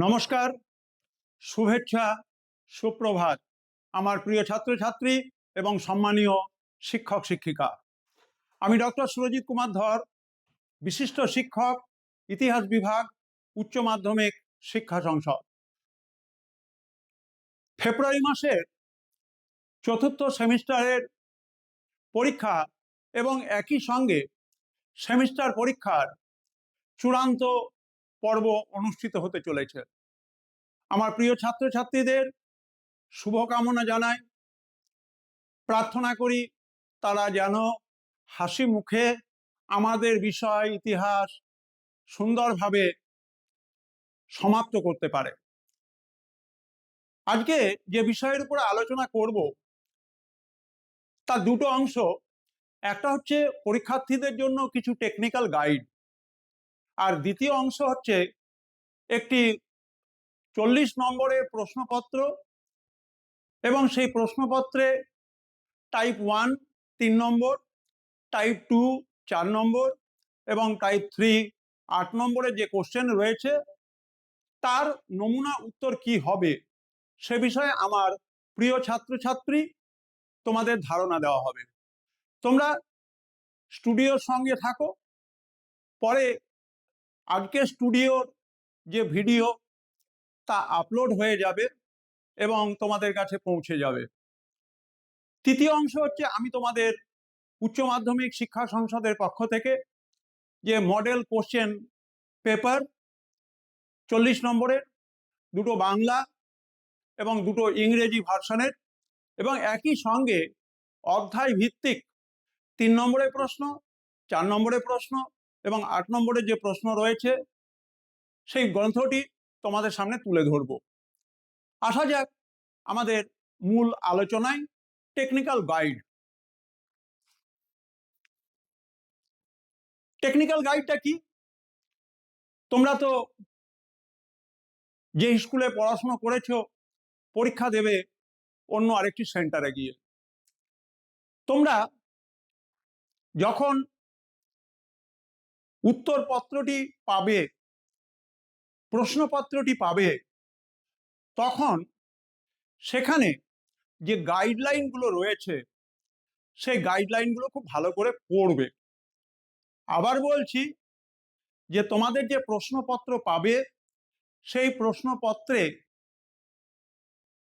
নমস্কার, শুভেচ্ছা, সুপ্রভাত আমার প্রিয় ছাত্রছাত্রী এবং সম্মানীয় শিক্ষক শিক্ষিকা। আমি ডক্টর সুরজিৎ কুমার ধর, বিশিষ্ট শিক্ষক, ইতিহাস বিভাগ, উচ্চ মাধ্যমিক শিক্ষা সংসদ। ফেব্রুয়ারি মাসের চতুর্থ সেমিস্টারের পরীক্ষা এবং একই সঙ্গে সেমিস্টার পরীক্ষার চূড়ান্ত পর্ব অনুষ্ঠিত হতে চলেছে। আমার প্রিয় ছাত্রছাত্রীদের শুভকামনা জানাই, প্রার্থনা করি তারা যেন হাসি মুখে আমাদের বিষয় ইতিহাস সুন্দরভাবে সমাপ্ত করতে পারে। আজকে যে বিষয়ের উপর আলোচনা করব তার দুটো অংশ। একটা হচ্ছে পরীক্ষার্থীদের জন্য কিছু টেকনিক্যাল গাইড, আর দ্বিতীয় অংশ হচ্ছে একটি 40 নম্বরের প্রশ্নপত্র, এবং সেই প্রশ্নপত্রে টাইপ 1 3 নম্বর, টাইপ 2 4 নম্বর এবং টাইপ 3 8 নম্বরের যে কোশ্চেন রয়েছে তার নমুনা উত্তর কি হবে সে বিষয়ে আমার প্রিয় ছাত্রছাত্রী তোমাদের ধারণা দেওয়া হবে। তোমরা স্টুডিওর সঙ্গে থাকো, পরে আজকে স্টুডিওর যে ভিডিও তা আপলোড হয়ে যাবে এবং তোমাদের কাছে পৌঁছে যাবে। তৃতীয় অংশ হচ্ছে আমি তোমাদের উচ্চ মাধ্যমিক শিক্ষা সংসদের পক্ষ থেকে যে মডেল কোশ্চেন পেপার 40 নম্বরের, দুটো বাংলা এবং দুটো ইংরেজি ভার্সনের, এবং একই সঙ্গে অধ্যায় ভিত্তিক 3 নম্বরের প্রশ্ন, 4 নম্বরের প্রশ্ন এবং 8 নম্বরের যে প্রশ্ন রয়েছে সেই গ্রন্থটি তোমাদের সামনে তুলে ধরব। আসা যাক আমাদের মূল আলোচনায়, টেকনিক্যাল গাইড। টেকনিক্যাল গাইডটা কি? তোমরা তো যে স্কুলে পড়াশোনা করেছো পরীক্ষা দেবে অন্য আরেকটি সেন্টারে গিয়ে। তোমরা যখন উত্তরপত্রটি পাবে, প্রশ্নপত্রটি পাবে, তখন সেখানে যে গাইডলাইনগুলো রয়েছে সেই গাইডলাইনগুলো খুব ভালো করে পড়বে। আবার বলছি যে তোমাদের যে প্রশ্নপত্র পাবে সেই প্রশ্নপত্রে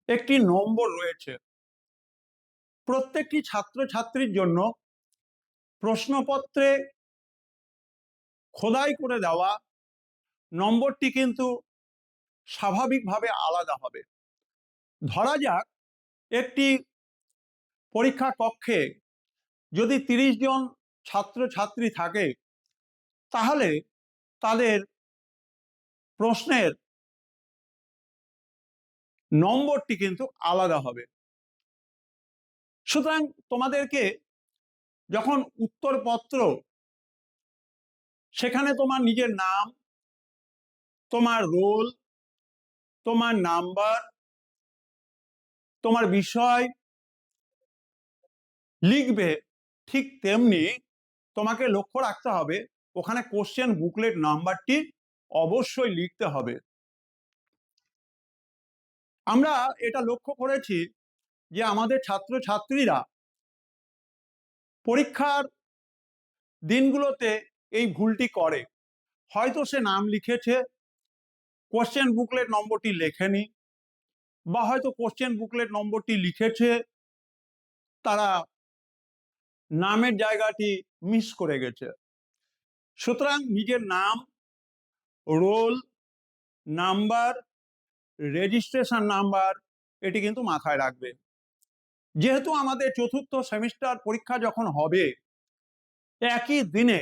একটি নম্বর রয়েছে। প্রত্যেকটি ছাত্রছাত্রীর জন্য প্রশ্নপত্রে খোদাই করে দেওয়া নম্বরটি কিন্তু স্বাভাবিকভাবে আলাদা হবে। ধরা যাক একটি পরীক্ষা কক্ষে যদি 30 জন ছাত্রছাত্রী থাকে, তাহলে তাদের প্রশ্নের নম্বরটি কিন্তু আলাদা হবে। সুতরাং তোমাদেরকে যখন উত্তরপত্র, সেখানে তোমার নিজের নাম, তোমার রোল, তোমার নাম্বার, তোমার বিষয় লিখবে, ঠিক তেমনি তোমাকে লক্ষ্য রাখতে হবে ওখানে কোশ্চেন বুকলেট নাম্বারটি অবশ্যই লিখতে হবে। আমরা এটা লক্ষ্য করেছি যে আমাদের ছাত্রছাত্রীরা পরীক্ষার দিনগুলোতে এই ভুলটি করে। হয়তো সে নাম লিখেছে, কোশ্চেন বুকলেট নম্বরটি লেখেনি, বা হয়তো কোশ্চেন বুকলেট নম্বরটি লিখেছে তারা নামের জায়গাটি মিস করে গেছে। সুতরাং নিজের নাম, রোল নাম্বার, রেজিস্ট্রেশন নাম্বার এটি কিন্তু মাথায় রাখবে। যেহেতু আমাদের চতুর্থ সেমিস্টার পরীক্ষা যখন হবে, একই দিনে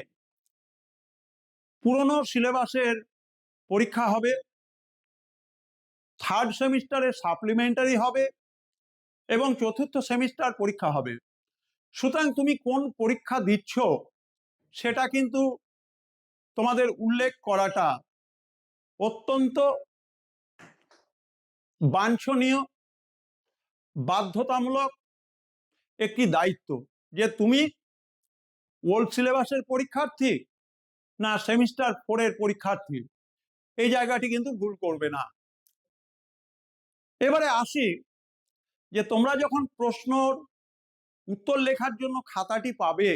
পুরনো সিলেবাসের পরীক্ষা হবে, থার্ড সেমিস্টারে সাপ্লিমেন্টারি হবে এবং চতুর্থ সেমিস্টার পরীক্ষা হবে। সুতরাং তুমি কোন পরীক্ষা দিচ্ছ সেটা কিন্তু তোমাদের উল্লেখ করাটা অত্যন্ত বাঞ্ছনীয়, বাধ্যতামূলক একটি দায়িত্ব, যে তুমি ওল্ড সিলেবাসের পরীক্ষার্থী না সেমিস্টার 4 এর পরীক্ষার্থী। এই জায়গাটি কিন্তু ভুল করবে না। এবারে আসি যে তোমরা যখন প্রশ্নর উত্তর লেখার জন্য খাতাটি পাবে,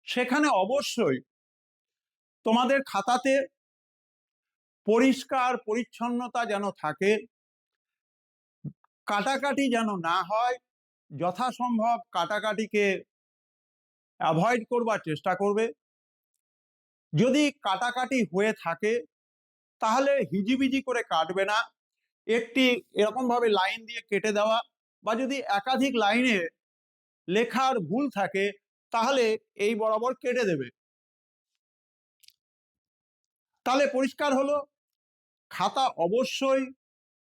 সেখানে অবশ্যই তোমাদের খাতাতে পরিষ্কার পরিচ্ছন্নতা যেন থাকে, কাটাকাটি যেন না হয়, যথাসম্ভব কাটাকাটিকে অ্যাভয়েড করবার চেষ্টা করবে। যদি কাটাকাটি হয়ে থাকে তাহলে হিজিবিজি করে কাটবে না, একটি এরকম ভাবে লাইন দিয়ে কেটে দেওয়া, বা যদি একাধিক লাইনে লেখার ভুল থাকে তাহলে এই বরাবর কেটে দেবে। তাহলে পরিষ্কার হলো, খাতা অবশ্যই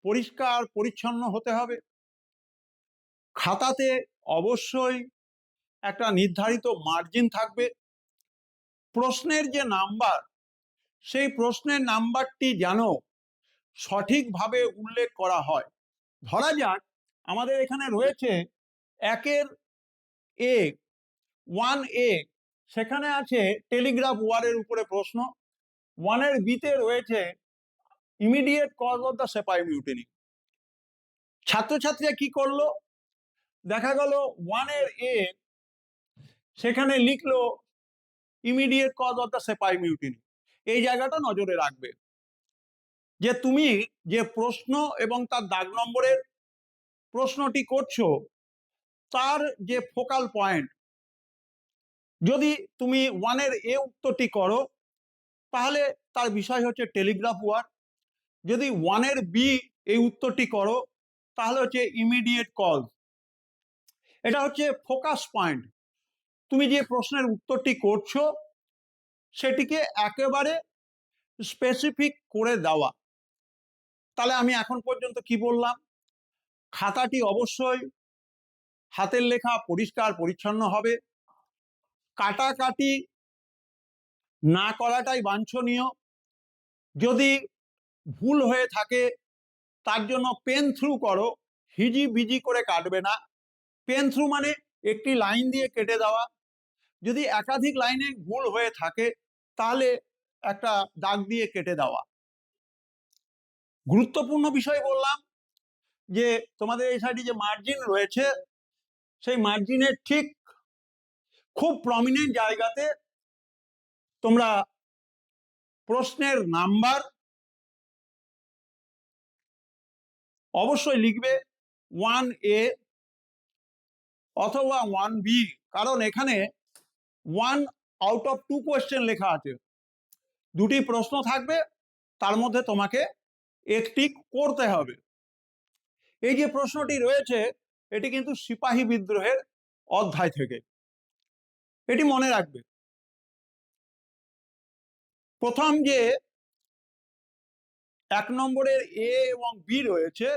পরিষ্কার পরিচ্ছন্ন হতে হবে, খাতাতে অবশ্যই একটা নির্ধারিত মার্জিন থাকবে, প্রশ্নের যে নাম্বার সেই প্রশ্নের নাম্বারটি যেন সঠিকভাবে উল্লেখ করা হয়। ধরা যাক আমাদের এখানে রয়েছে একের এ 1A, সেখানে আছে টেলিগ্রাফ ওয়ারের উপরে প্রশ্ন, 1-এর বিতে রয়েছে immediate cause of the sepoy mutiny. ছাত্রছাত্রীরা কি করলো, দেখা গেল 1-এর এ সেখানে লিখলো immediate cause of the sepoy mutiny. এই জায়গাটা নজরে রাখবে যে তুমি যে প্রশ্ন এবং তার দাগ নম্বরের প্রশ্নটি করছো তার যে ফোকাল পয়েন্ট, যদি তুমি 1-এর এ উত্তরটি করো তাহলে তার বিষয় হচ্ছে টেলিগ্রাফ ওয়ার, যদি 1-এর বি এই উত্তরটি করো তাহলে হচ্ছে ইমিডিয়েট কজ। এটা হচ্ছে ফোকাস পয়েন্ট, তুমি যে প্রশ্নের উত্তরটি করছো সেটিকে একেবারে স্পেসিফিক করে দেওয়া। তাহলে আমি এখন পর্যন্ত কি বললাম, খাতাটি অবশ্যই হাতের লেখা পরিষ্কার পরিচ্ছন্ন হবে, কাটাকাটি না করাটাই বাঞ্ছনীয়, যদি ভুল হয়ে থাকে তার জন্য পেন থ্রু করো, হিজি বিজি করে কাটবে না। পেন থ্রু মানে একটি লাইন দিয়ে কেটে দেওয়া, যদি একাধিক লাইনে ভুল হয়ে থাকে তাহলে একটা দাগ দিয়ে কেটে দেওয়া। গুরুত্বপূর্ণ বিষয় বললাম যে তোমাদের এই সাইডে যে মার্জিন রয়েছে সেই মার্জিনের ঠিক খুব প্রমিনেন্ট জায়গাতে তোমরা প্রশ্নের নাম্বার অবশ্যই লিখবে 1A অথবা 1B, কারণ এখানে 1 আউট অফ 2 কোয়েশ্চেন লেখা আছে, দুটি প্রশ্ন থাকবে তার মধ্যে তোমাকে একটি করতে হবে। এই যে প্রশ্নটি রয়েছে এটি কিন্তু সিপাহী বিদ্রোহের অধ্যায় থেকে, এটি মনে রাখবে। প্রথম যে 1 নম্বরের এ এবং বি রয়েছে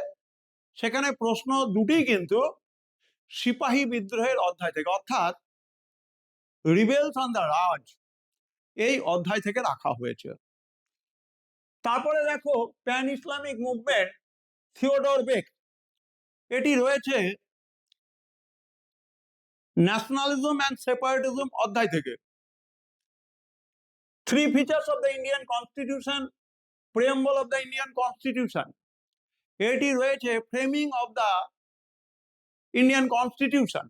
সেখানে প্রশ্ন দুটি কিন্তু সিপাহী বিদ্রোহের অধ্যায় থেকে, অর্থাৎ রিবেলস অন দ্য রাজ, এই অধ্যায় থেকে রাখা হয়েছে। তারপরে দেখো pan Islamic movement, Theodore Beck, এটি রয়েছে ন্যাশনালিজম অ্যান্ড সেপারেটিজম অধ্যায় থেকে। 3 features of the Indian constitution, preamble of the Indian constitution, এটি রয়েছে framing of the Indian constitution.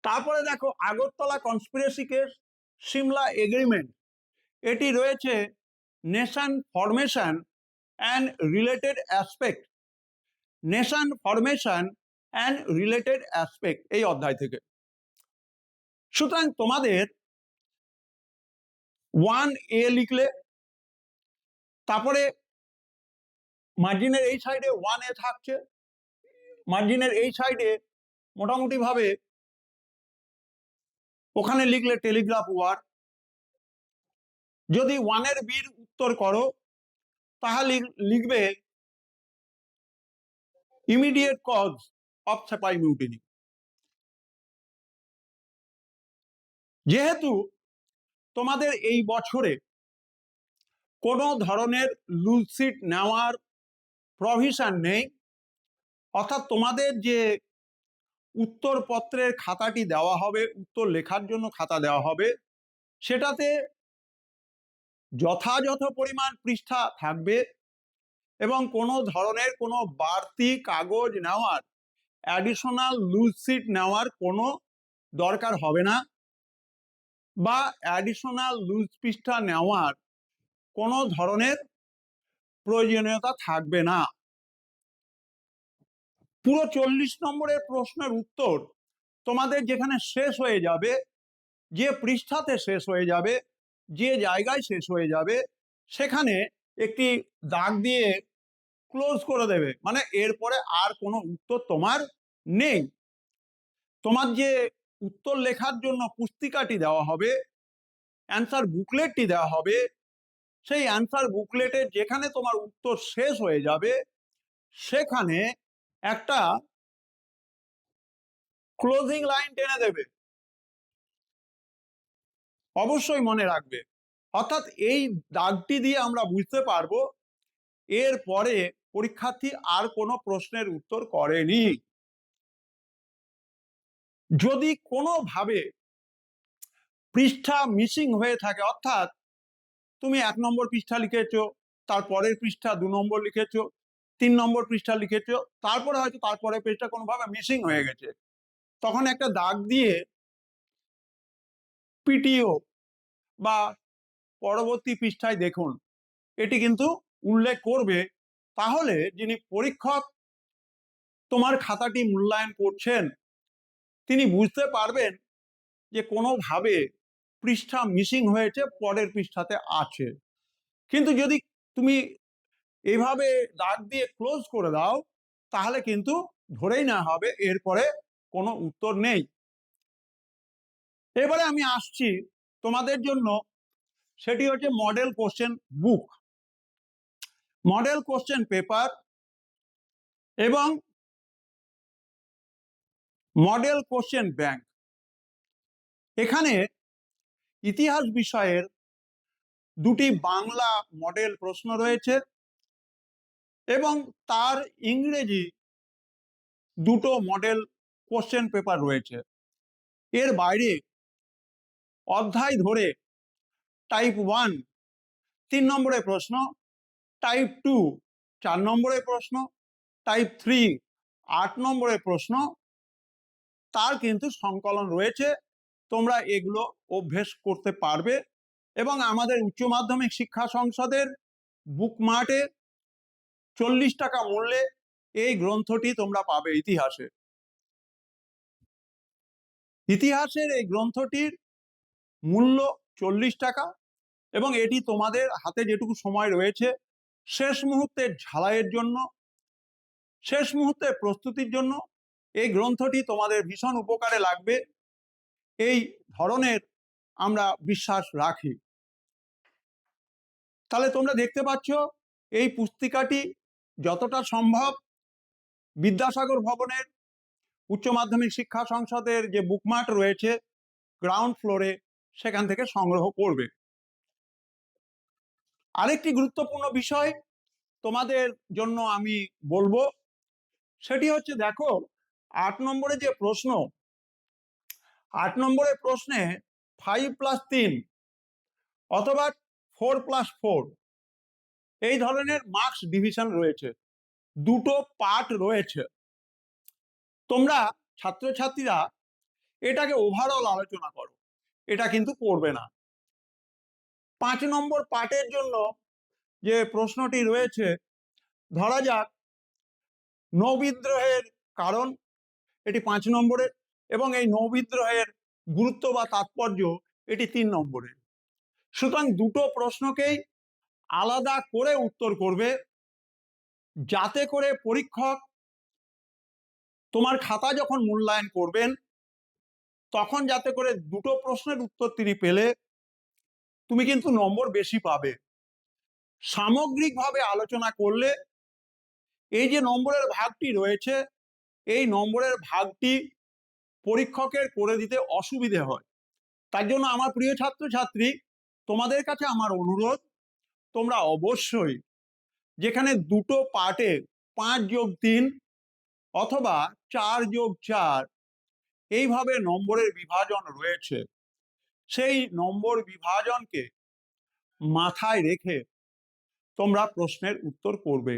তারপরে দেখো Agartala conspiracy case, Simla agreement, এটি রয়েছে nation formation and related aspect, nation formation and related aspect এই অধ্যায় থেকে। সুতরাং তোমাদের 1A লিখলে, তারপরে মার্জিনের এই সাইডে 1A থাকছে, মার্জিনের এই সাইডে মোটামুটি ভাবে ওখানে লিখলে টেলিগ্রাফ ওয়ার। যদি 1-এর বির উত্তর করো তাহলে লিখবে immediate cause of Shepai mutiny. যেহেতু তোমাদের এই বছরে কোনো ধরনের লুজ সিট নেওয়ার প্রভিশন নেই, অর্থাৎ তোমাদের যে উত্তরপত্রের খাতাটি দেওয়া হবে, উত্তর লেখার জন্য খাতা দেওয়া হবে, সেটাতে যথাযথ পরিমাণ পৃষ্ঠা থাকবে এবং কোনো ধরনের কোনো বাড়তি কাগজ নেওয়ার, অ্যাডিশনাল লুজ শিট নেওয়ার কোনো দরকার হবে না, বা অ্যাডিশনাল লুজ পৃষ্ঠা নেওয়ার কোনো ধরনের প্রয়োজনীয়তা থাকবে না। পুরো 40 নম্বরের প্রশ্নের উত্তর তোমাদের যেখানে শেষ হয়ে যাবে, যে পৃষ্ঠাতে শেষ হয়ে যাবে, যে জায়গায় শেষ হয়ে যাবে, সেখানে একটি দাগ দিয়ে ক্লোজ করে দেবে, মানে এরপরে আর কোনো উত্তর তোমার নেই। তোমার যে উত্তর লেখার জন্য পুস্তিকাটি দেওয়া হবে, অ্যান্সার বুকলেটটি দেওয়া হবে, সেই অ্যান্সার বুকলেটের যেখানে তোমার উত্তর শেষ হয়ে যাবে সেখানে একটা ক্লোজিং লাইন টেনে দেবে, অবশ্যই মনে রাখবে। অর্থাৎ এই দাগটি দিয়ে আমরা বুঝতে পারবো এরপরে পরীক্ষার্থী আর কোনো প্রশ্নের উত্তর করেনি। যদি কোনোভাবে পৃষ্ঠা মিসিং হয়ে থাকে, অর্থাৎ তুমি 1 নম্বর পৃষ্ঠা লিখেছো, তারপরের পৃষ্ঠা 2 নম্বর লিখেছো, 3 নম্বর পৃষ্ঠা লিখেছো, তারপরে হয়তো তারপরে পৃষ্ঠা কোনোভাবে মিসিং হয়ে গেছে, তখন একটা দাগ দিয়ে পিটিও বা পরবর্তী পৃষ্ঠায় দেখুন এটি কিন্তু উল্লেখ করবে। তাহলে যিনি পরীক্ষক তোমার খাতাটি মূল্যায়ন করছেন তিনি বুঝতে পারবেন যে কোনোভাবে পৃষ্ঠা মিসিং হয়েছে, পরের পৃষ্ঠাতে আছে। কিন্তু যদি তুমি এভাবে দাগ দিয়ে ক্লোজ করে দাও তাহলে কিন্তু ধরেই না হবে এরপরে কোনো উত্তর নেই। এবারে আমি আসছি তোমাদের জন্য, সেটি হচ্ছে মডেল কোশ্চেন বুক, মডেল কোশ্চেন পেপার এবং মডেল কোশ্চেন ব্যাংক। এখানে ইতিহাস বিষয়ের দুটি বাংলা মডেল প্রশ্ন রয়েছে এবং তার ইংরেজি দুটো মডেল কোশ্চেন পেপার রয়েছে। এর বাইরে অধ্যায় ধরে টাইপ 1 3 নম্বরের প্রশ্ন, টাইপ 2 4 নম্বরের প্রশ্ন, টাইপ 3 8 নম্বরের প্রশ্ন, তার কিন্তু সংকলন রয়েছে। তোমরা এগুলো অভ্যেস করতে পারবে এবং আমাদের উচ্চ মাধ্যমিক শিক্ষা সংসদের বুকমার্টে 40 টাকা মূল্যে এই গ্রন্থটি তোমরা পাবে। ইতিহাসের এই গ্রন্থটির মূল্য 40 টাকা এবং এটি তোমাদের হাতে যেটুকু সময় রয়েছে শেষ মুহূর্তের ঝালাইয়ের জন্য, শেষ মুহূর্তের প্রস্তুতির জন্য এই গ্রন্থটি তোমাদের ভীষণ উপকারে লাগবে এই ধরনের আমরা বিশ্বাস রাখি। তাহলে তোমরা দেখতে পাচ্ছ এই পুস্তিকাটি যতটা সম্ভব বিদ্যাসাগর ভবনের উচ্চ মাধ্যমিক শিক্ষা সংসদের যে বুকমার্ট রয়েছে গ্রাউন্ড ফ্লোরে, সেখান থেকে সংগ্রহ করবে। আরেকটি গুরুত্বপূর্ণ বিষয় তোমাদের জন্য আমি বলবো, সেটি হচ্ছে দেখো 8 নম্বরে যে প্রশ্ন, 8 নম্বরের প্রশ্নে 5+3 অথবা 4+4 এই ধরনের মার্কস ডিভিশন রয়েছে, দুটো পার্ট রয়েছে। তোমরা ছাত্রছাত্রীরা এটাকে ওভারঅল আলোচনা করো, এটা কিন্তু করবে না। 5 নম্বর পার্টের জন্য যে প্রশ্নটি রয়েছে, ধরা যাক নৌবিদ্রোহের কারণ, এটি 5 নম্বরের, এবং এই নৌবিদ্রোহের গুরুত্ব বা তাৎপর্য এটি 3 নম্বরের। সুতরাং দুটো প্রশ্নকেই আলাদা করে উত্তর করবে যাতে করে পরীক্ষক তোমার খাতা যখন মূল্যায়ন করবেন তখন যাতে করে দুটো প্রশ্নের উত্তর তিনি পেলে তুমি কিন্তু নম্বর বেশি পাবে। সামগ্রিকভাবে আলোচনা করলে এই যে নম্বরের ভাগটি রয়েছে এই নম্বরের ভাগটি পরীক্ষকের করে দিতে অসুবিধে হয়। তার জন্য আমার প্রিয় ছাত্রছাত্রী, তোমাদের কাছে আমার অনুরোধ, তোমরা অবশ্যই যেখানে দুটো পার্টে 5+3 অথবা 4+4 এইভাবে নম্বরের বিভাজন রয়েছে, সেই নম্বর বিভাজনকে মাথায় রেখে তোমরা প্রশ্নের উত্তর করবে।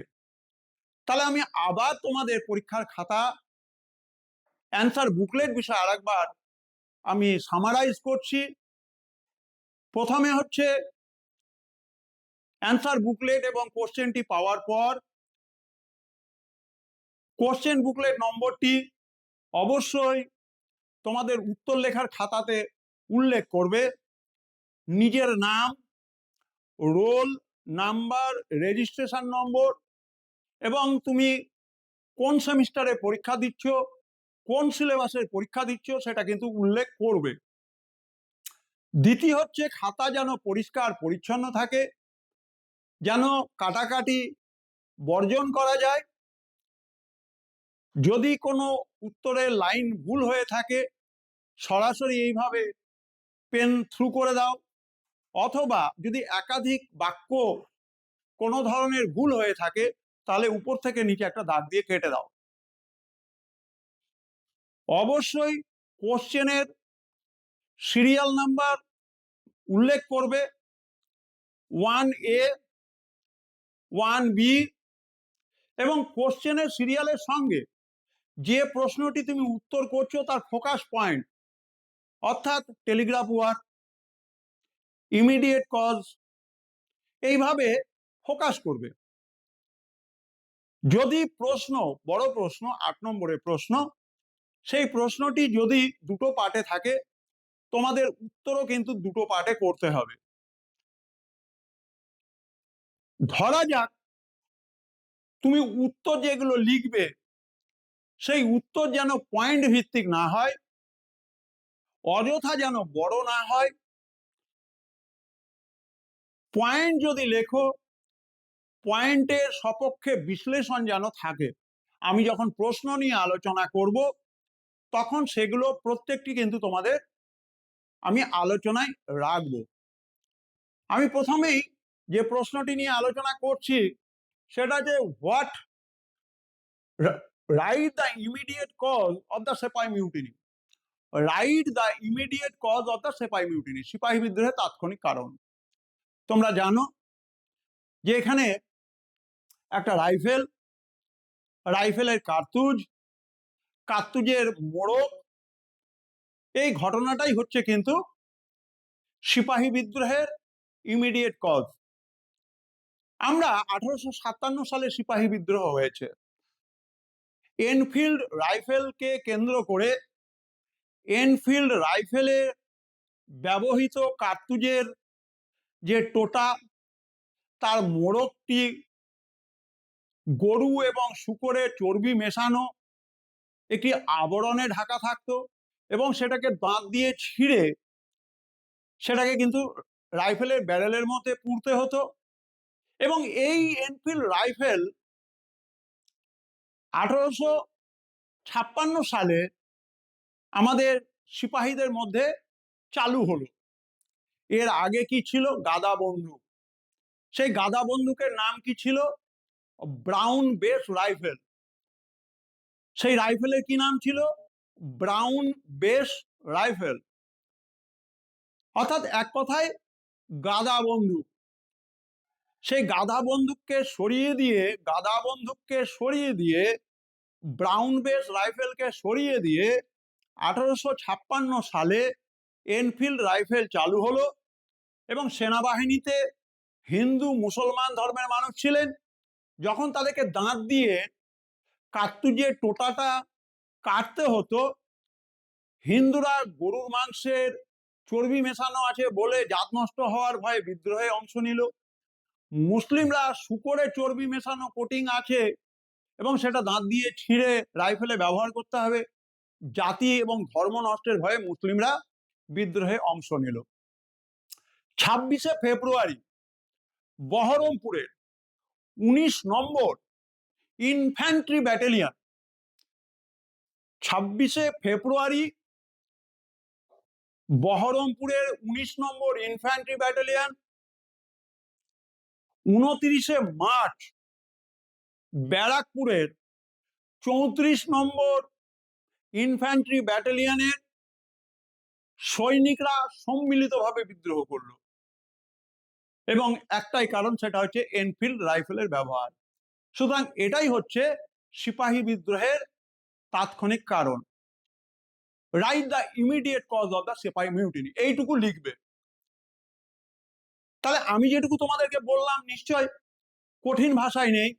তাহলে আমি আবার তোমাদের পরীক্ষার খাতা অ্যান্সার বুকলেট বিষয়ে আরেকবার আমি সামারাইজ করছি। প্রথমে হচ্ছে অ্যান্সার বুকলেট এবং কোশ্চেনটি পাওয়ার পর কোশ্চেন বুকলেট নম্বরটি অবশ্যই তোমাদের উত্তর লেখার খাতাতে উল্লেখ করবে। নিজের নাম, রোল নাম্বার, রেজিস্ট্রেশন নম্বর এবং তুমি কোন সেমিস্টারে পরীক্ষা দিচ্ছ, কোন সিলেবাসের পরীক্ষা দিচ্ছ সেটা কিন্তু উল্লেখ করবে। দ্বিতীয় হচ্ছে খাতা যেন পরিষ্কার পরিচ্ছন্ন থাকে, যেন কাটাকাটি বর্জন করা যায়। যদি কোনো উত্তরের লাইন ভুল হয়ে থাকে সরাসরি এইভাবে পেন থ্রু করে দাও, অথবা যদি একাধিক বাক্য কোনো ধরনের ভুল হয়ে থাকে তাহলে উপর থেকে নিচে একটা দাগ দিয়ে কেটে দাও। অবশ্যই কোশ্চেনের সিরিয়াল নাম্বার উল্লেখ করবে, 1A 1B, এবং কোশ্চেনের সিরিয়ালের সঙ্গে যে প্রশ্নটি তুমি উত্তর করছো তার ফোকাস পয়েন্ট, অর্থাৎ টেলিগ্রাফ ওয়ার্ক, ইমিডিয়েট কজ, এইভাবে ফোকাস করবে। যদি প্রশ্ন বড় প্রশ্ন 8 নম্বরের প্রশ্ন, সেই প্রশ্নটি যদি দুটো পার্টে থাকে তোমাদের উত্তরও কিন্তু দুটো পার্টে করতে হবে। ধরা যাক তুমি উত্তর যেগুলো লিখবে সেই উত্তর যেন পয়েন্ট ভিত্তিক না হয়, অযথা যেন বড় না হয়। পয়েন্ট যদি লেখো পয়েন্টের সপক্ষে বিশ্লেষণ যেন থাকে। আমি যখন প্রশ্ন নিয়ে আলোচনা করব তখন সেগুলো প্রত্যেকটি কিন্তু তোমাদের আমি আলোচনায় রাখবো। আমি প্রথমেই যে প্রশ্নটি নিয়ে আলোচনা করছি সেটা যে what write the immediate cause of the sepoy mutiny. Write the immediate cause of the sepoy mutiny, সিপাহী বিদ্রোহের তাৎক্ষণিক কারণ। তোমরা জানো যে এখানে একটা রাইফেলের কার্তুজের মোড়ক, এই ঘটনাটাই হচ্ছে কিন্তু সিপাহী বিদ্রোহের ইমিডিয়েট কজ। আমরা 1857 সালে সিপাহী বিদ্রোহ হয়েছে। এনফিল্ড রাইফেলকে কেন্দ্র করে এনফিল্ড রাইফেলে ব্যবহৃত কার্তুজের যে টোটা, তার মোড়কটি গরু এবং শূকরের চর্বি মেশানো একটি আবরণে ঢাকা থাকতো এবং সেটাকে দাঁত দিয়ে ছিঁড়ে সেটাকে কিন্তু রাইফেলের ব্যারেলের মধ্যে পুরতে হতো। এবং এই এনফিল্ড রাইফেল 1856 সালে আমাদের সিপাহীদের মধ্যে চালু হলো। এর আগে কি ছিল? গাদা বন্দুক। সেই গাদা বন্দুকের নাম কি ছিল? Brown base rifle. সেই রাইফেলের কি নাম ছিল? ব্রাউন বেস রাইফেল, অর্থাৎ এক কথায় গাদা বন্দুক। সেই গাদা বন্দুককে সরিয়ে দিয়ে ব্রাউন বেস রাইফেলকে সরিয়ে দিয়ে 1856 সালে এনফিল্ড রাইফেল চালু হলো। এবং সেনাবাহিনীতে হিন্দু মুসলমান ধর্মের মানুষ ছিলেন। যখন তাদেরকে দাঁত দিয়ে কার্তুজের টোটাটা কাটতে হতো, হিন্দুরা গরুর মাংসের চর্বি মেশানো আছে বলে জাত নষ্ট হওয়ার ভয়ে বিদ্রোহে অংশ নিল। মুসলিমরা শূকরের চর্বি মেশানো কোটিং আছে এবং সেটা দাঁত দিয়ে ছিঁড়ে রাইফেলে ব্যবহার করতে হবে, জাতি এবং ধর্ম নষ্টের ভয়ে মুসলিমরা বিদ্রোহে অংশ নিল। 26শে ফেব্রুয়ারি বহরমপুরের 19 নম্বর ইনফ্যান্ট্রি ব্যাটালিয়ন, 26শে ফেব্রুয়ারি বহরমপুরের 19 নম্বর ইনফ্যান্ট্রি ব্যাটালিয়ন, 29শে মার্চ ব্যারাকপুরের 34 নম্বর ইনফ্যান্ট্রি ব্যাটালিয়নের সৈনিকরা সম্মিলিতভাবে বিদ্রোহ করলো। এবং একটাই কারণ, সেটা হচ্ছে এনফিল্ড রাইফেলের ব্যবহার। সুতরাং এটাই হচ্ছে সিপাহী বিদ্রোহের তাৎক্ষণিক কারণ। Write the immediate cause of the sipahi mutiny, এইটুকু লিখবে। তাহলে আমি যেটুকু তোমাদেরকে বললাম নিশ্চয় কঠিন ভাষায় নেই,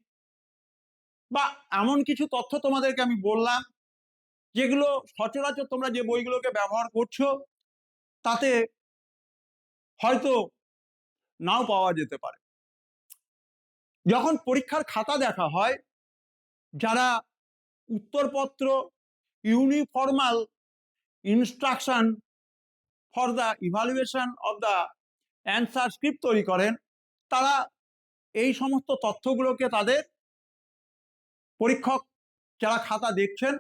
বা এমন কিছু তথ্য তোমাদেরকে আমি বললাম যেগুলো সচরাচর তোমরা যে বইগুলোকে ব্যবহার করছো তাতে হয়তো নাও পাওয়া যেতে পারে। যখন পরীক্ষার খাতা দেখা হয়, যারা উত্তরপত্র uniformal instruction for the evaluation of the answer script তৈরি করেন, তারা এই সমস্ত তথ্যগুলোকে তাদের পরীক্ষক যারা খাতা দেখছেন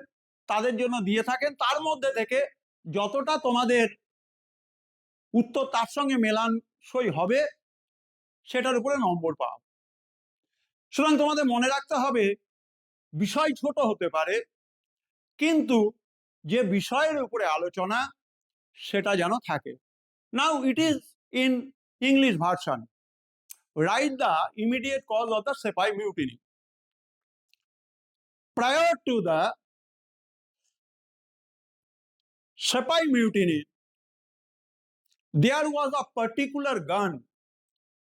তাদের জন্য দিয়ে থাকেন। তার মধ্যে থেকে যতটা তোমাদের উত্তর তার সঙ্গে মেলানসই হবে সেটার উপরে নম্বর পাও। সুতরাং তোমাদের মনে রাখতে হবে, বিষয় ছোট হতে পারে, কিন্তু যে বিষয়ের উপরে আলোচনা সেটা যেন থাকে। Now it is in English version. Write the immediate cause of the sepoy mutiny. Prior to the Sepai mutiny, there was a particular gun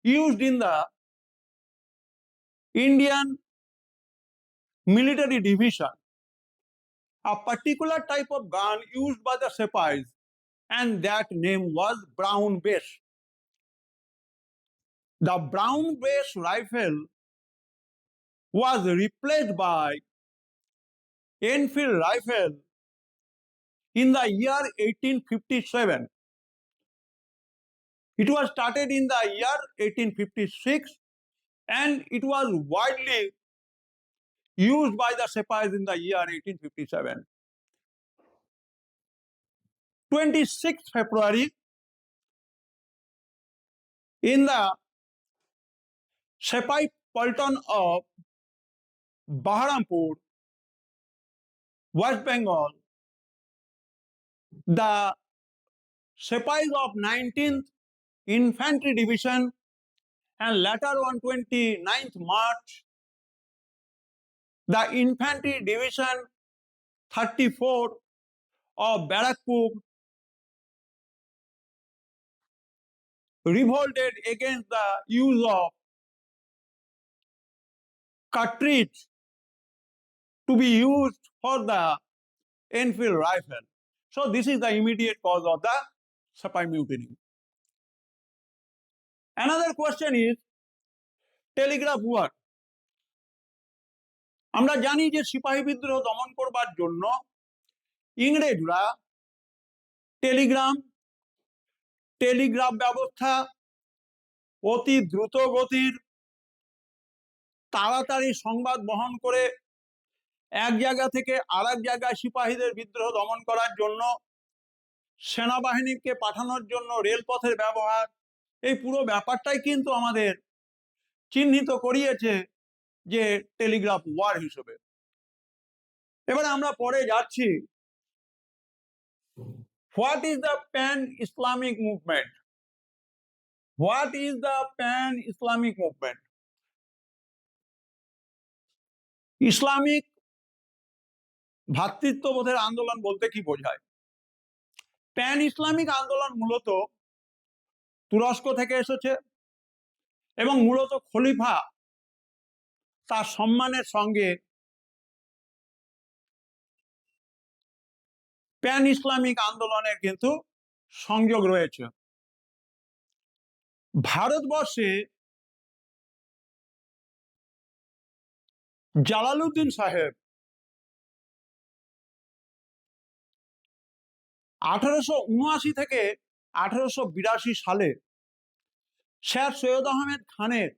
used in the Indian military division, a particular type of gun used by the Sepais, and that name was brown base. The brown base rifle was replaced by Enfield rifle in the year 1857. It was started in the year 1856 and it was widely used by the Sepais in the year 1857. 26th February, in the Sepai Pulton of Baharampur, West Bengal, the Sepais of 19th Infantry Division and later on 29th March, the Infantry Division 34 of Barakpur revolted against the use of cartridge to be used for the Enfield rifle. So this is the immediate cause of the Sepai mutiny. Another question is telegraph war. আমরা জানি যে সিপাহী বিদ্রোহ দমন করবার জন্য ইংরেজরা Telegraph ব্যবস্থা, অতি দ্রুত গতির তাড়াতাড়ি সংবাদ বহন করে এক জায়গা থেকে আরেক জায়গায় সিপাহীদের বিদ্রোহ দমন করার জন্য সেনাবাহিনীকে পাঠানোর জন্য রেলপথের ব্যবহার, এই পুরো ব্যাপারটাই কিন্তু আমাদের চিহ্নিত করিয়েছে যে টেলিগ্রাফ ওয়ার হিসেবে। এবারে আমরা পরে যাচ্ছি, what is the pan Islamic movement? What is the pan Islamic movement? Islamic ভ্রাতৃত্ববোধের আন্দোলন বলতে কি বোঝায়? প্যান ইসলামিক আন্দোলন মূলত তুরস্ক থেকে এসেছে এবং মূলত খলিফা তার সম্মানের সঙ্গে প্যান ইসলামিক আন্দোলনের কিন্তু সংযোগ রয়েছে। ভারতবর্ষে জালালউদ্দিন সাহেব 1879 থেকে 1882 সালে স্যার সৈয়দ আহমেদ খানের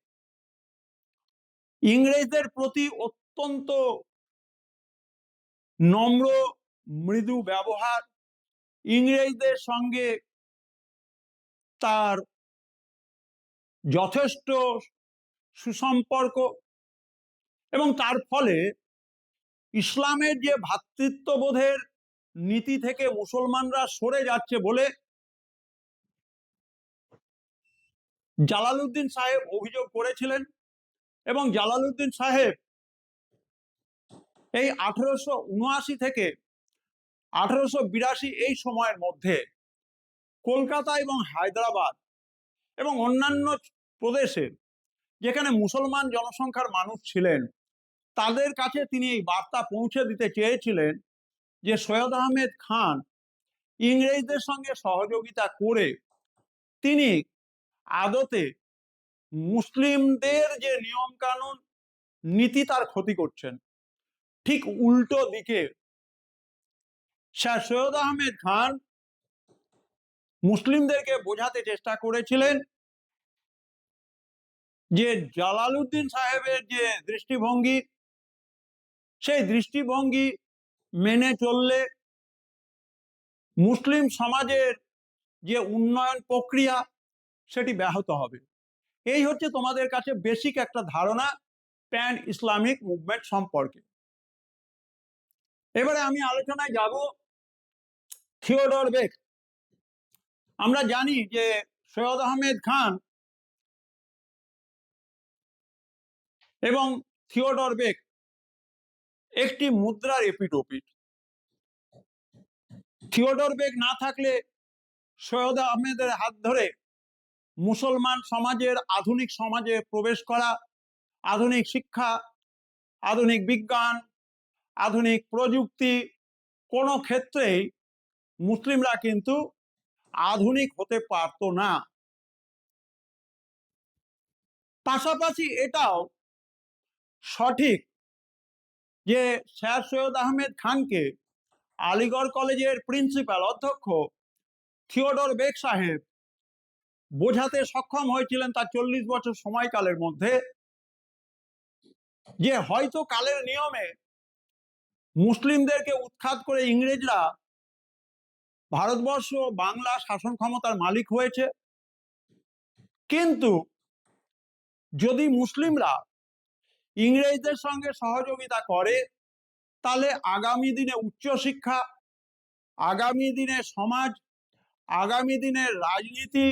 ইংরেজদের প্রতি অত্যন্ত নম্র মৃদু ব্যবহার, ইংরেজদের সঙ্গে তার যথেষ্ট সুসম্পর্ক এবং তার ফলে ইসলামের যে ভ্রাতৃত্ববোধের নীতি থেকে মুসলমানরা সরে যাচ্ছে বলে জালালউদ্দিন সাহেব অভিযোগ করেছিলেন এবং জালালউদ্দিন সাহেব এই 1879 থেকে 1882 এই সময়ের মধ্যে কলকাতা এবং হায়দ্রাবাদ এবং অন্যান্য প্রদেশে যেখানে মুসলমান জনসংখ্যার মানুষ ছিলেন তাদের কাছে তিনি এই বার্তা পৌঁছে দিতে চেয়েছিলেন যে সৈয়দ আহমেদ খান ইংরেজদের সঙ্গে সহযোগিতা করে তিনি আদতে মুসলিমদের যে নিয়ম কানুন নীতি তার ক্ষতি করছেন। ঠিক উল্টো দিকে শাহ সৈয়দ আহমেদ খান মুসলিমদেরকে বোঝাতে চেষ্টা করেছিলেন যে জালালউদ্দিন সাহেবের যে দৃষ্টিভঙ্গি সেই দৃষ্টিভঙ্গি মেনে চললে মুসলিম সমাজের যে উন্নয়ন প্রক্রিয়া সেটি ব্যাহত হবে। এই হচ্ছে তোমাদের কাছে বেসিক একটা ধারণা প্যান ইসলামিক মুভমেন্ট সম্পর্কে। এবারে আমি আলোচনায় যাব থিওডর বেক। আমরা জানি যে সৈয়দ আহমেদ খান এবং থিওডর বেক একটি মুদ্রার এপিটোপিট। থিওডর বেক না থাকলে সৈয়দ আহমেদের হাত ধরে মুসলমান সমাজের আধুনিক সমাজে প্রবেশ করা, আধুনিক শিক্ষা, আধুনিক বিজ্ঞান, আধুনিক প্রযুক্তি কোনো ক্ষেত্রেই মুসলিমরা কিন্তু আধুনিক হতে পারত না। পাশাপাশি এটাও সঠিক যে স্যার সৈয়দ আহমেদ খানকে আলিগড় কলেজের প্রিন্সিপাল অধ্যক্ষ থিওডর বেক সাহেব বোঝাতে সক্ষম হয়েছিলেন তার 40 বছর সময়কালের মধ্যে যে হয়তো কালের নিয়মে মুসলিমদেরকে উৎখাত করে ইংরেজরা ভারতবর্ষ বাংলা শাসন ক্ষমতার মালিক হয়েছে, কিন্তু যদি মুসলিমরা ইংরেজদের সঙ্গে সহযোগিতা করে তাহলে আগামী দিনে উচ্চশিক্ষা, আগামী দিনে সমাজ, আগামী দিনের রাজনীতি,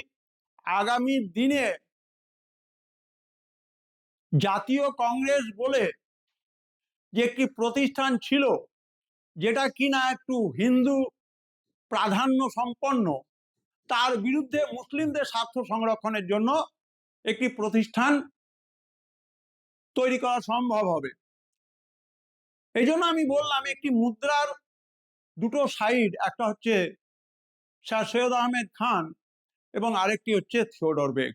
আগামী দিনে জাতীয় কংগ্রেস বলে যে একটি প্রতিষ্ঠান ছিল যেটা কিনা একটু হিন্দু প্রাধান্য সম্পন্ন, তার বিরুদ্ধে মুসলিমদের স্বার্থ সংরক্ষণের জন্য একটি প্রতিষ্ঠান তৈরি করা সম্ভব হবে। এই জন্য আমি বললাম একটি মুদ্রার দুটো সাইড, একটা হচ্ছে স্যার সৈয়দ আহমেদ খান এবং আরেকটি হচ্ছে Theodore Beck.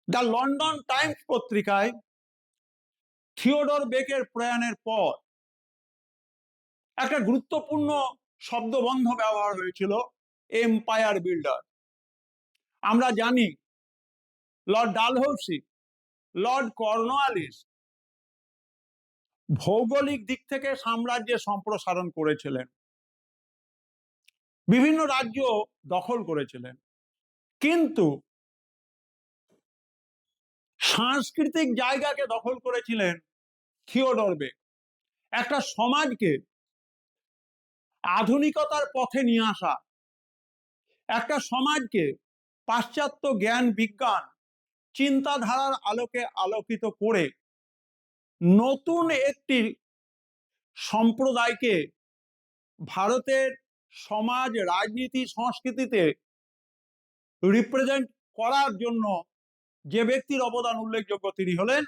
The London Times পত্রিকায় থিওডর বেকের প্রয়াণের পর একটা গুরুত্বপূর্ণ শব্দবন্ধ ব্যবহার হয়েছিল, এম্পায়ার বিল্ডার। আমরা জানি লর্ড ডালহৌসি, লর্ড কর্নওয়ালিস ভৌগোলিক দিক থেকে সাম্রাজ্যের সম্প্রসারণ করেছিলেন, বিভিন্ন রাজ্য দখল করেছিলেন, কিন্তু সাংস্কৃতিক জায়গাকে দখল করেছিলেন থিওডর বেক। একটা সমাজকে আধুনিকতার পথে নিয়ে আসা, একটা সমাজকে পাশ্চাত্য জ্ঞান বিজ্ঞান চিন্তাধারার আলোকে আলোকিত করে নতুন একটি সম্প্রদায়কে ভারতের সমাজ, রাজনীতি, সংস্কৃতিতে রিপ্রেজেন্ট করার জন্য যে ব্যক্তির অবদান উল্লেখযোগ্য তিনি হলেন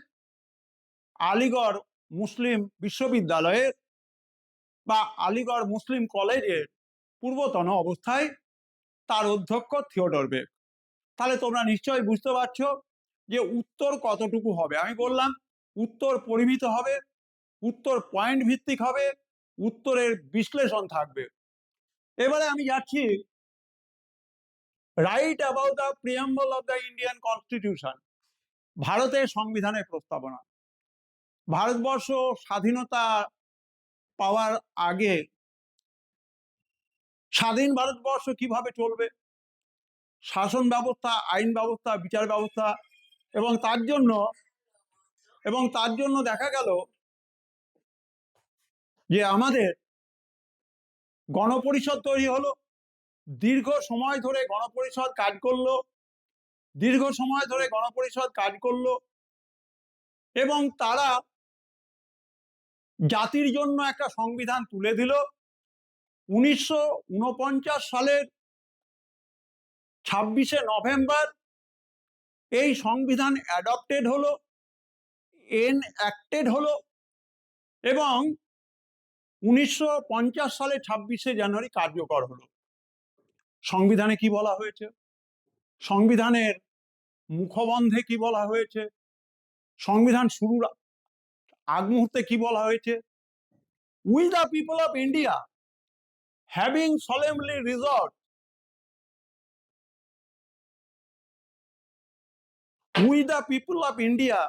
আলিগড় মুসলিম বিশ্ববিদ্যালয়ের বা আলিগড় মুসলিম কলেজের পূর্বতন অবস্থায় তার অধ্যক্ষ থিওডর বেক। তাহলে তোমরা নিশ্চয়ই বুঝতে পারছো যে উত্তর কতটুকু হবে। আমি বললাম উত্তর পরিমিত হবে, উত্তর পয়েন্ট ভিত্তিক হবে, উত্তরের বিশ্লেষণ থাকবে। এবারে আমি যাচ্ছি right about the preamble of the Indian constitution, ভারতের সংবিধানের প্রস্তাবনা। ভারতবর্ষ স্বাধীনতা পাওয়ার আগে স্বাধীন ভারতবর্ষ কিভাবে চলবে, শাসন ব্যবস্থা, আইন ব্যবস্থা, বিচার ব্যবস্থা, এবং তার জন্য দেখা গেল যে আমাদের গণপরিষদ তৈরি হলো, দীর্ঘ সময় ধরে গণপরিষদ কাজ করলো, দীর্ঘ সময় ধরে গণপরিষদ কাজ করলো এবং তারা জাতির জন্য একটা সংবিধান তুলে দিল। 1949 সালের 26শে নভেম্বর এই সংবিধান অ্যাডপ্টেড হলো, এনঅ্যাক্টেড হলো এবং 1950 সালে 26শে জানুয়ারি কার্যকর হলো। সংবিধানে কি বলা হয়েছে? সংবিধানের মুখবন্ধে কি বলা হয়েছে? সংবিধান শুরুর আগ মুহূর্তে কি বলা হয়েছে? We the people of India having solemnly resolved, we the people of India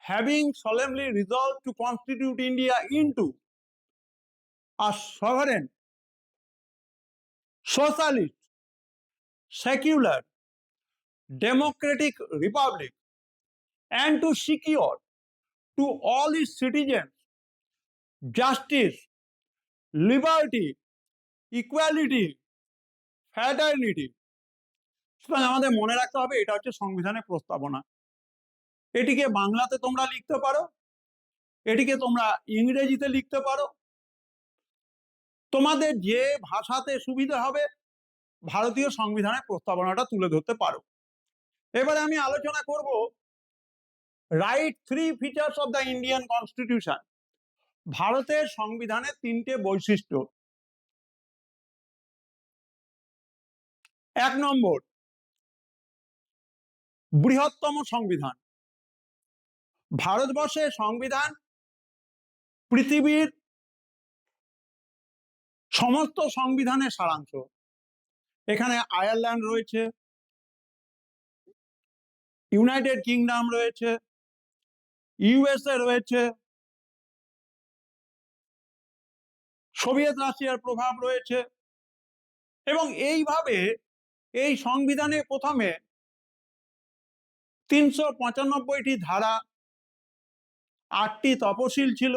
having solemnly resolved to constitute India into a sovereign, socialist, secular, democratic republic, and to secure to all its citizens justice, liberty, equality, fraternity. সুতরাং আমাদের মনে রাখতে হবে এটা হচ্ছে সংবিধানের প্রস্তাবনা। এটিকে বাংলাতে তোমরা লিখতে পারো, এটিকে তোমরা ইংরেজিতে লিখতে পারো, তোমাদের যে ভাষাতে সুবিধা হবে ভারতীয় সংবিধানের প্রস্তাবনাটা তুলে ধরতে পারো। এবারে আমি আলোচনা করব right 3 features of the Indian constitution, ভারতের সংবিধানের 3টে বৈশিষ্ট্য। 1 নম্বর, বৃহত্তম সংবিধান। ভারতবর্ষের সংবিধান পৃথিবীর সমস্ত সংবিধানের সারাংশ। এখানে আয়ারল্যান্ড রয়েছে, ইউনাইটেড কিংডম রয়েছে, ইউএসএ রয়েছে, সোভিয়েত রাশিয়ার প্রভাব রয়েছে এবং এইভাবে এই সংবিধানে প্রথমে 395টি ধারা, 8টি তফসিল ছিল,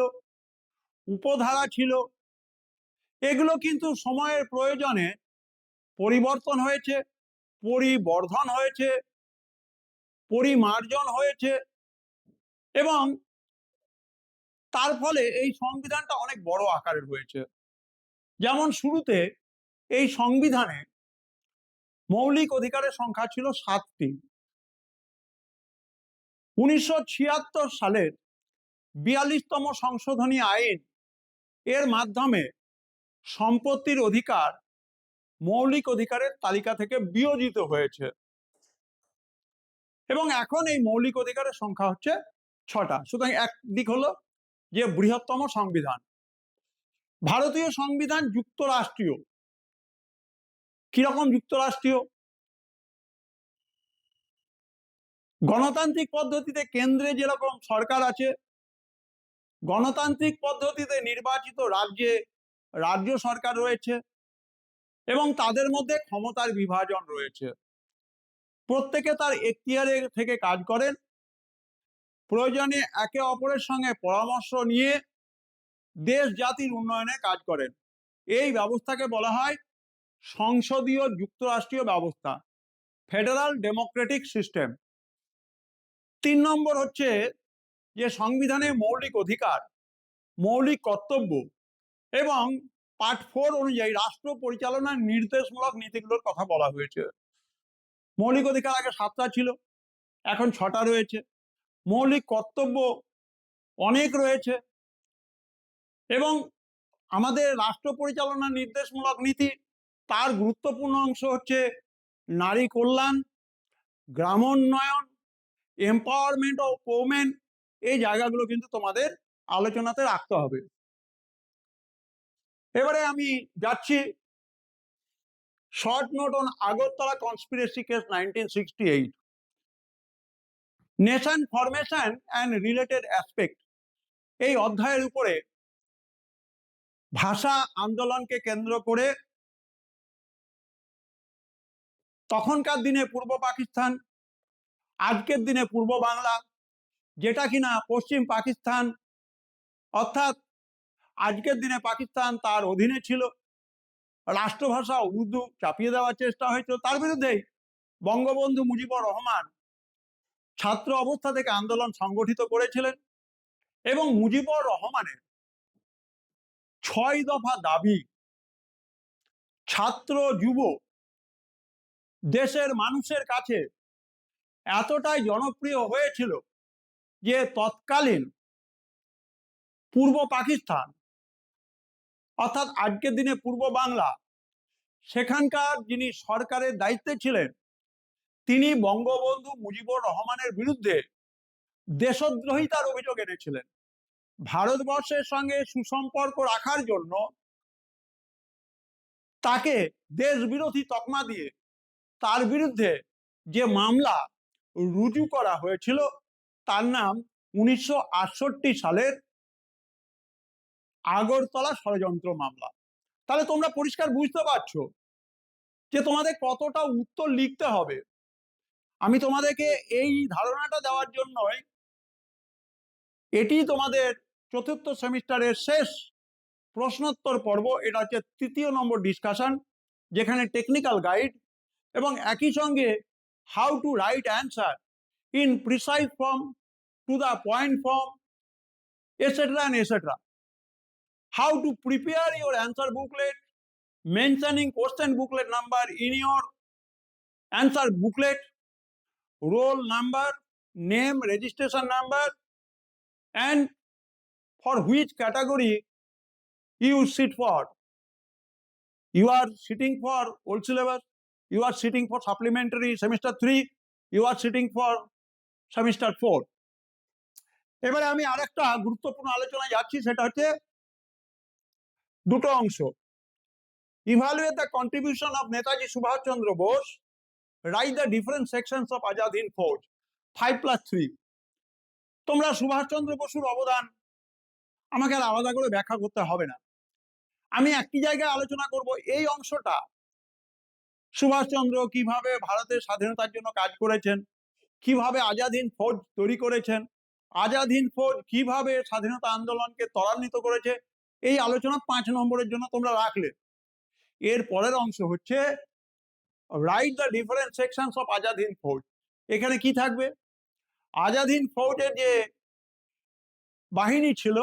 উপধারা ছিল। এগুলো কিন্তু সময়ের প্রয়োজনে পরিবর্তন হয়েছে, পরিবর্ধন হয়েছে, পরিমার্জন হয়েছে এবং তার ফলে এই সংবিধানটা অনেক বড় আকারের হয়েছে। যেমন শুরুতে এই সংবিধানে মৌলিক অধিকারের সংখ্যা ছিল 7টি। 1976 সালের 42তম সংশোধনী আইন এর মাধ্যমে সম্পত্তির অধিকার মৌলিক অধিকারের তালিকা থেকে বিয়োজিত হয়েছে এবং এখন এই মৌলিক অধিকারের সংখ্যা হচ্ছে 6টা। সুতরাং একদিক হলো যে বৃহত্তম সংবিধান। ভারতীয় সংবিধান যুক্তরাষ্ট্রীয়। কিরকম যুক্তরাষ্ট্রীয়? গণতান্ত্রিক পদ্ধতিতে কেন্দ্রে যেরকম সরকার আছে, গণতান্ত্রিক পদ্ধতিতে নির্বাচিত রাজ্যে রাজ্য সরকার রয়েছে এবং তাদের মধ্যে ক্ষমতার বিভাজন রয়েছে। প্রত্যেকে তার এখতিয়ারে থেকে কাজ করেন, প্রয়োজনে একে অপরের সঙ্গে পরামর্শ নিয়ে দেশ জাতির উন্নয়নে কাজ করেন। এই ব্যবস্থাকে বলা হয় সংসদীয় যুক্তরাষ্ট্রীয় ব্যবস্থা, ফেডারাল ডেমোক্রেটিক সিস্টেম। 3 নম্বর হচ্ছে যে সংবিধানে মৌলিক অধিকার, মৌলিক কর্তব্য এবং পার্ট 4 অনুযায়ী রাষ্ট্র পরিচালনার নির্দেশমূলক নীতিগুলোর কথা বলা হয়েছে। মৌলিক অধিকার আগে 7টা ছিল, এখন 6টা রয়েছে। মৌলিক কর্তব্য অনেক রয়েছে এবং আমাদের রাষ্ট্র পরিচালনার নির্দেশমূলক নীতি তার গুরুত্বপূর্ণ অংশ হচ্ছে নারী কল্যাণ, গ্রামোন্নয়ন, এম্পাওয়ারমেন্ট অফ ওমেন। এই জায়গাগুলো কিন্তু তোমাদের আলোচনাতে রাখতে হবে। এবারে আমি যাচ্ছি short note on Agartala conspiracy case 1968, nation formation and related aspect. এই অধ্যায়ের উপরে ভাষা আন্দোলনকে কেন্দ্র করে তখনকার দিনে পূর্ব পাকিস্তান, আজকের দিনে পূর্ব বাংলা, যেটা কিনা পশ্চিম পাকিস্তান অর্থাৎ আজকের দিনে পাকিস্তান তার অধীনে ছিল, রাষ্ট্রভাষা উর্দু চাপিয়ে দেওয়ার চেষ্টা হয়েছিল, তার বিরুদ্ধেই বঙ্গবন্ধু মুজিবুর রহমান ছাত্র অবস্থা থেকে আন্দোলন সংগঠিত করেছিলেন এবং মুজিবুর রহমানের 6 দফা দাবি ছাত্র যুব দেশের মানুষের কাছে এতটাই জনপ্রিয় হয়েছিল যে তৎকালীন পূর্ব পাকিস্তান, অর্থাৎ আজকের দিনে পূর্ব বাংলা, সেখানকার যিনি সরকারের দায়িত্বে ছিলেন তিনি বঙ্গবন্ধু মুজিবুর রহমানের বিরুদ্ধে দেশদ্রোহিতার অভিযোগ এনেছিলেন। ভারতবর্ষের সঙ্গে সুসম্পর্ক রাখার জন্য তাকে দেশবিরোধী তকমা দিয়ে তার বিরুদ্ধে যে মামলা রুজু করা হয়েছিল তার নাম 1968 সালের আগরতলা ষড়যন্ত্র মামলা। তাহলে তোমরা পরিষ্কার বুঝতে পারছো যে তোমাদের কতটা উত্তর লিখতে হবে। আমি তোমাদেরকে এই ধারণাটা দেওয়ার জন্যই এটি তোমাদের চতুর্থ সেমিস্টারের শেষ প্রশ্নোত্তর পর্ব। এটা হচ্ছে 3য় নম্বর ডিসকাশন, যেখানে টেকনিক্যাল গাইড এবং একই সঙ্গে how to right answer in precise form, to the point form, etcetera and etcetera. How to prepare your answer booklet, mentioning question booklet number in your answer booklet, roll number, name, registration number, and for which category you sit for. You are sitting for old syllabus, you are sitting for supplementary semester 3, you are sitting for semester 4. এবারে আমি আরেকটা গুরুত্বপূর্ণ আলোচনায় যাচ্ছি, সেটা হচ্ছে দুটো অংশ। Evaluate the contribution of Netaji Subhash Chandra Bose, write the different sections of Azad Hind Fauj, 5+3। তোমরা সুভাষচন্দ্র বসুর অবদান আমাকে আর আলাদা করে ব্যাখ্যা করতে হবে না। আমি একটি জায়গায় আলোচনা করব এই অংশটা, সুভাষচন্দ্র কিভাবে ভারতের স্বাধীনতার জন্য কাজ করেছেন, কিভাবে আজাদ হিন্দ ফৌজ তৈরি করেছেন, আজাদ হিন্দ ফৌজ কিভাবে স্বাধীনতা আন্দোলনকে ত্বরান্বিত করেছে, এই আলোচনা 5 নম্বরের জন্য তোমরা রাখলে। এর পরের অংশ হচ্ছে write the different sections of Azad Hind Fauj. এখানে কি থাকবে? আজাদ হিন্দ ফৌজের যে বাহিনী ছিল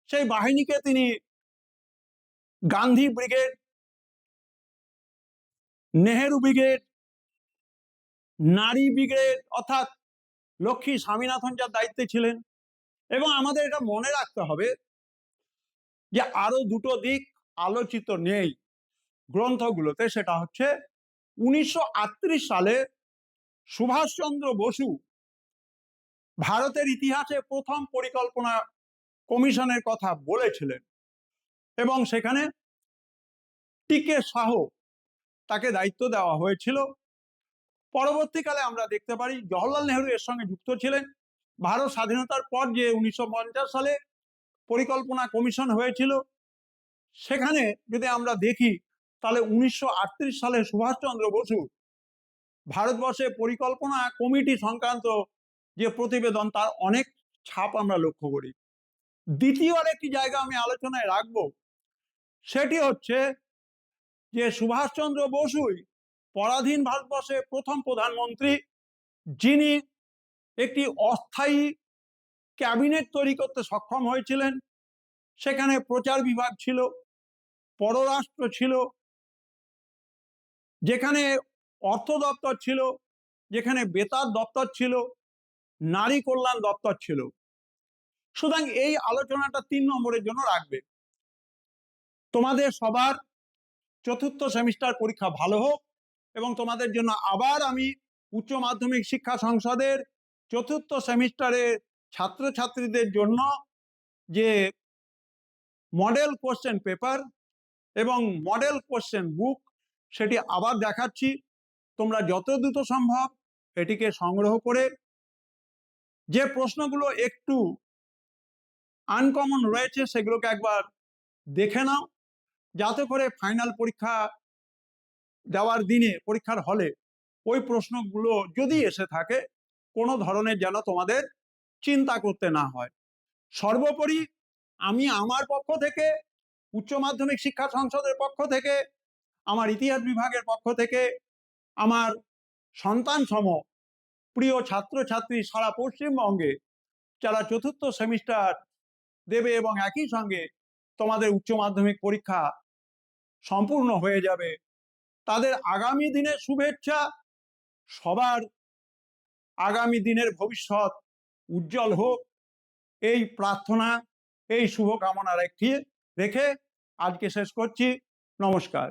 সেই বাহিনীকে তিনি গান্ধী ব্রিগেড, নেহেরু ব্রিগেড, নারী ব্রিগেড অর্থাৎ লক্ষ্মী স্বামীনাথন যার দায়িত্বে ছিলেন। এবং আমাদের এটা মনে রাখতে হবে যে আরো দুটো দিক আলোচিত নেই গ্রন্থগুলোতে, সেটা হচ্ছে 1938 সালে সুভাষচন্দ্র বসু ভারতের ইতিহাসে প্রথম পরিকল্পনা কমিশনের কথা বলেছিলেন এবং সেখানে টিকে শাহ তাকে দায়িত্ব দেওয়া হয়েছিল। পরবর্তীকালে আমরা দেখতে পারি জওহরলাল নেহরু এর সঙ্গে যুক্ত ছিলেন। ভারত স্বাধীনতার পর যে 1950 সালে পরিকল্পনা কমিশন হয়েছিল সেখানে যদি আমরা দেখি তাহলে 1938 সালে সুভাষচন্দ্র বসু ভারতবর্ষে পরিকল্পনা কমিটি সংক্রান্ত যে প্রতিবেদন তার অনেক ছাপ আমরা লক্ষ্য করি। দ্বিতীয় আরেকটি জায়গা আমি আলোচনায় রাখবো, সেটি হচ্ছে যে সুভাষচন্দ্র বসুই পরাধীন ভারতবর্ষের প্রথম প্রধানমন্ত্রী যিনি একটি অস্থায়ী ক্যাবিনেট তৈরি করতে সক্ষম হয়েছিলেন। সেখানে প্রচার বিভাগ ছিল, পররাষ্ট্র ছিল, যেখানে অর্থ দপ্তর ছিল, যেখানে বেতার দপ্তর ছিল, নারী কল্যাণ দপ্তর ছিল। সুতরাং এই আলোচনাটা 3 নম্বরের জন্য রাখবে। তোমাদের সবার চতুর্থ সেমিস্টার পরীক্ষা ভালো হোক এবং তোমাদের জন্য আবার আমি উচ্চ মাধ্যমিক শিক্ষা সংসদের চতুর্থ সেমিস্টারের ছাত্রছাত্রীদের জন্য যে মডেল কোশ্চেন পেপার এবং মডেল কোশ্চেন বুক সেটি আবার দেখাচ্ছি। তোমরা যত দ্রুত সম্ভব এটিকে সংগ্রহ করে যে প্রশ্নগুলো একটু আনকমন রয়েছে সেগুলোকে একবার দেখে নাও, যাতে করে ফাইনাল পরীক্ষা দেওয়ার দিনে পরীক্ষার হলে ওই প্রশ্নগুলো যদি এসে থাকে কোনো ধরনের যেন তোমাদের চিন্তা করতে না হয়। সর্বোপরি আমি আমার পক্ষ থেকে, উচ্চ মাধ্যমিক শিক্ষা সংসদের পক্ষ থেকে, আমার ইতিহাস বিভাগের পক্ষ থেকে, আমার সন্তান সম প্রিয় ছাত্রছাত্রী সারা পশ্চিমবঙ্গে যারা চতুর্থ সেমিস্টার দেবে এবং একই সঙ্গে তোমাদের উচ্চ মাধ্যমিক পরীক্ষা সম্পূর্ণ হয়ে যাবে, তাদের আগামী দিনের শুভেচ্ছা, সবার আগামী দিনের ভবিষ্যৎ উজ্জ্বল হোক, এই প্রার্থনা, এই শুভকামনা রেখে আজকে শেষ করছি। নমস্কার।